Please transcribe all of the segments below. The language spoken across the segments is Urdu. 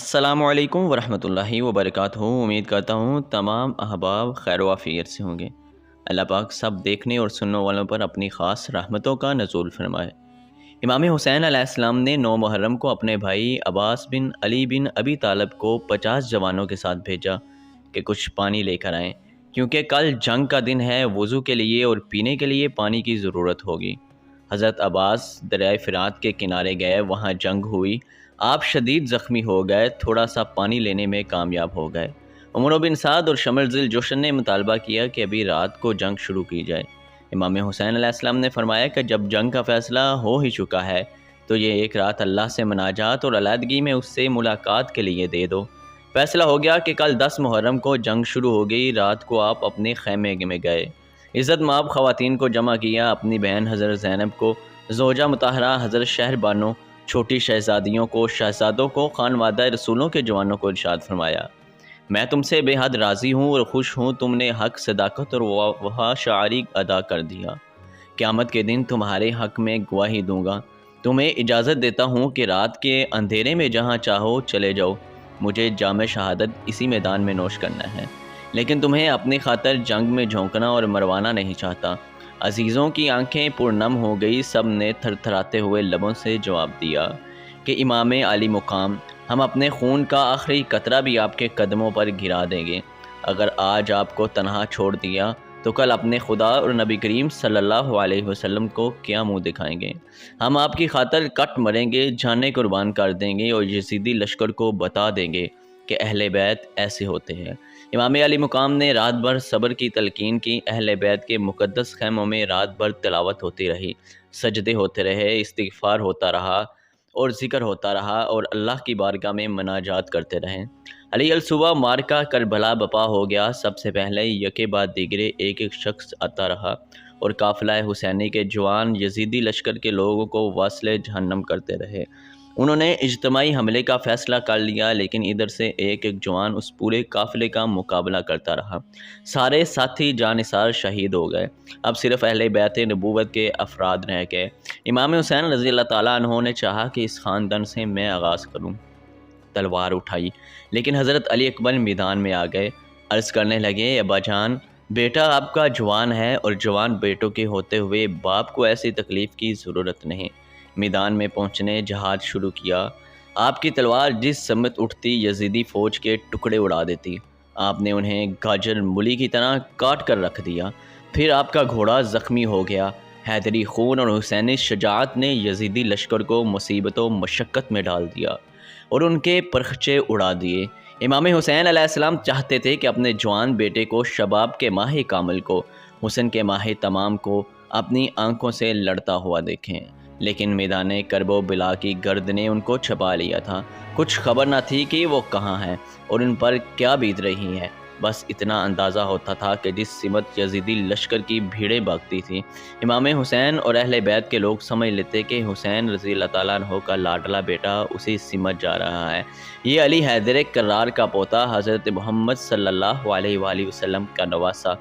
السلام علیکم ورحمۃ اللہ وبرکاتہ۔ امید کرتا ہوں تمام احباب خیر و عافیت سے ہوں گے۔ اللہ پاک سب دیکھنے اور سننے والوں پر اپنی خاص رحمتوں کا نزول فرمائے۔ امام حسین علیہ السلام نے 9 محرم کو اپنے بھائی عباس بن علی بن ابی طالب کو 50 جوانوں کے ساتھ بھیجا کہ کچھ پانی لے کر آئیں، کیونکہ کل جنگ کا دن ہے، وضو کے لیے اور پینے کے لیے پانی کی ضرورت ہوگی۔ حضرت عباس دریائے فرات کے کنارے گئے، وہاں جنگ ہوئی، آپ شدید زخمی ہو گئے، تھوڑا سا پانی لینے میں کامیاب ہو گئے۔ عمر بن سعد اور شمر ذی الجوشن نے مطالبہ کیا کہ ابھی رات کو جنگ شروع کی جائے۔ امام حسین علیہ السلام نے فرمایا کہ جب جنگ کا فیصلہ ہو ہی چکا ہے تو یہ ایک رات اللہ سے مناجات اور علیحدگی میں اس سے ملاقات کے لیے دے دو۔ فیصلہ ہو گیا کہ کل 10 محرم کو جنگ شروع ہو گئی۔ رات کو آپ اپنے خیمے میں گئے، عزت مآب خواتین کو جمع کیا، اپنی بہن حضرت زینب کو، زوجہ مطہرہ حضرت شہر بانو، چھوٹی شہزادیوں کو، شہزادوں کو، خانوادہ رسولوں کے جوانوں کو ارشاد فرمایا، میں تم سے بے حد راضی ہوں اور خوش ہوں، تم نے حق، صداقت اور وفا شعاری ادا کر دیا۔ قیامت کے دن تمہارے حق میں گواہی دوں گا۔ تمہیں اجازت دیتا ہوں کہ رات کے اندھیرے میں جہاں چاہو چلے جاؤ، مجھے جام شہادت اسی میدان میں نوش کرنا ہے، لیکن تمہیں اپنی خاطر جنگ میں جھونکنا اور مروانا نہیں چاہتا۔ عزیزوں کی آنکھیں پرنم ہو گئی، سب نے تھر تھراتے ہوئے لبوں سے جواب دیا کہ امام عالی مقام، ہم اپنے خون کا آخری قطرہ بھی آپ کے قدموں پر گرا دیں گے۔ اگر آج آپ کو تنہا چھوڑ دیا تو کل اپنے خدا اور نبی کریم صلی اللہ علیہ وسلم کو کیا منہ دکھائیں گے؟ ہم آپ کی خاطر کٹ مریں گے، جانیں قربان کر دیں گے اور یزیدی لشکر کو بتا دیں گے کہ اہل بیت ایسے ہوتے ہیں۔ امام علی مقام نے رات بھر صبر کی تلقین کی، اہل بیت کے مقدس خیموں میں رات بھر تلاوت ہوتی رہی، سجدے ہوتے رہے، استغفار ہوتا رہا اور ذکر ہوتا رہا اور اللہ کی بارگاہ میں مناجات کرتے رہے۔ علی الصبح مارکہ کربلا بپا ہو گیا۔ سب سے پہلے یکے بعد دیگرے ایک ایک شخص آتا رہا اور قافلہ حسینی کے جوان یزیدی لشکر کے لوگوں کو واصل جہنم کرتے رہے۔ انہوں نے اجتماعی حملے کا فیصلہ کر لیا، لیکن ادھر سے ایک ایک جوان اس پورے قافلے کا مقابلہ کرتا رہا۔ سارے ساتھی جانثار شہید ہو گئے، اب صرف اہل بیت نبوت کے افراد رہ گئے۔ امام حسین رضی اللہ تعالیٰ عنہ نے چاہا کہ اس خاندان سے میں آغاز کروں، تلوار اٹھائی، لیکن حضرت علی اکبر میدان میں آ گئے، عرض کرنے لگے، ابا جان، بیٹا آپ کا جوان ہے اور جوان بیٹوں کے ہوتے ہوئے باپ کو ایسی تکلیف کی ضرورت نہیں۔ میدان میں پہنچنے جہاد شروع کیا۔ آپ کی تلوار جس سمت اٹھتی یزیدی فوج کے ٹکڑے اڑا دیتی۔ آپ نے انہیں گاجر مولی کی طرح کاٹ کر رکھ دیا۔ پھر آپ کا گھوڑا زخمی ہو گیا۔ حیدری خون اور حسینی شجاعت نے یزیدی لشکر کو مصیبت و مشقت میں ڈال دیا اور ان کے پرخچے اڑا دیے۔ امام حسین علیہ السلام چاہتے تھے کہ اپنے جوان بیٹے کو، شباب کے ماہ کامل کو، حسن کے ماہ تمام کو اپنی آنکھوں سے لڑتا ہوا دیکھیں، لیکن میدان کرب و بلا کی گرد نے ان کو چھپا لیا تھا۔ کچھ خبر نہ تھی کہ وہ کہاں ہیں اور ان پر کیا بیت رہی ہے، بس اتنا اندازہ ہوتا تھا کہ جس سمت یزیدی لشکر کی بھیڑیں بھاگتی تھیں، امام حسین اور اہل بیت کے لوگ سمجھ لیتے کہ حسین رضی اللہ تعالیٰ عنہ کا لاڈلا بیٹا اسی سمت جا رہا ہے۔ یہ علی حیدر کرار کا پوتا، حضرت محمد صلی اللہ علیہ وآلہ وسلم کا نواسا،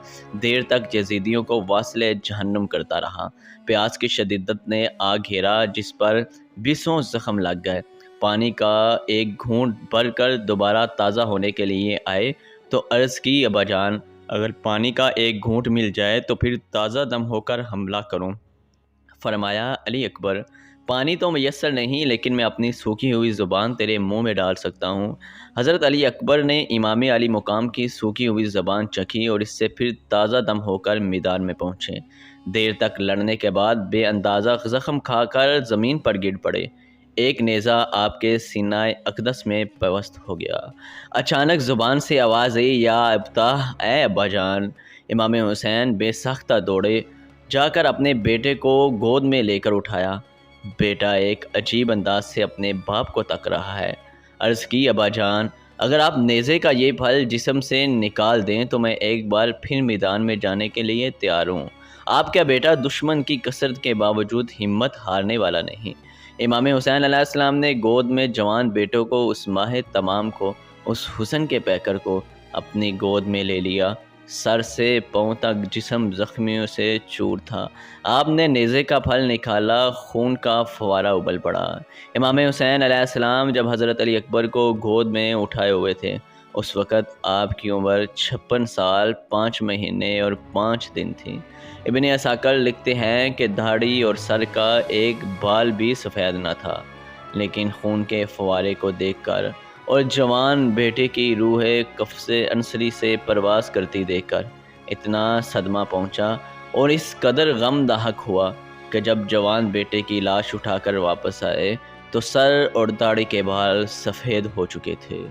دیر تک یزیدیوں کو واصل جہنم کرتا رہا۔ پیاس کی شدت نے آ گھیرا جس پر 20 زخم لگ گئے۔ پانی کا ایک گھونٹ بھر کر دوبارہ تازہ ہونے کے لیے آئے تو عرض کی، ابا جان، اگر پانی کا ایک گھونٹ مل جائے تو پھر تازہ دم ہو کر حملہ کروں۔ فرمایا، علی اکبر، پانی تو میسر نہیں، لیکن میں اپنی سوکھی ہوئی زبان تیرے منہ میں ڈال سکتا ہوں۔ حضرت علی اکبر نے امام علی مقام کی سوکھی ہوئی زبان چکھی اور اس سے پھر تازہ دم ہو کر میدان میں پہنچے۔ دیر تک لڑنے کے بعد بے اندازہ زخم کھا کر زمین پر گر پڑے۔ ایک نیزہ آپ کے سینہ اقدس میں پیوست ہو گیا۔ اچانک زبان سے آواز آئی، یا ابتاح، اے ابا جان۔ امام حسین بے ساختہ دوڑے، جا کر اپنے بیٹے کو گود میں لے کر اٹھایا۔ بیٹا ایک عجیب انداز سے اپنے باپ کو تک رہا ہے۔ عرض کی، ابا جان، اگر آپ نیزے کا یہ پھل جسم سے نکال دیں تو میں ایک بار پھر میدان میں جانے کے لیے تیار ہوں۔ آپ کا بیٹا دشمن کی کثرت کے باوجود ہمت ہارنے والا نہیں۔ امام حسین علیہ السلام نے گود میں جوان بیٹوں کو، اس ماہ تمام کو، اس حسن کے پیکر کو اپنی گود میں لے لیا سر سے پاؤں تک جسم زخمیوں سے چور تھا۔ آپ نے نیزے کا پھل نکالا، خون کا فوارہ ابل پڑا۔ امام حسین علیہ السلام جب حضرت علی اکبر کو گود میں اٹھائے ہوئے تھے، اس وقت آپ کی عمر 56 سال 5 مہینے اور 5 دن تھی۔ ابن عساکر لکھتے ہیں کہ داڑھی اور سر کا ایک بال بھی سفید نہ تھا، لیکن خون کے فوارے کو دیکھ کر اور جوان بیٹے کی روح قفس انصری سے پرواز کرتی دیکھ کر اتنا صدمہ پہنچا اور اس قدر غم داہک ہوا کہ جب جوان بیٹے کی لاش اٹھا کر واپس آئے تو سر اور داڑھی کے بال سفید ہو چکے تھے۔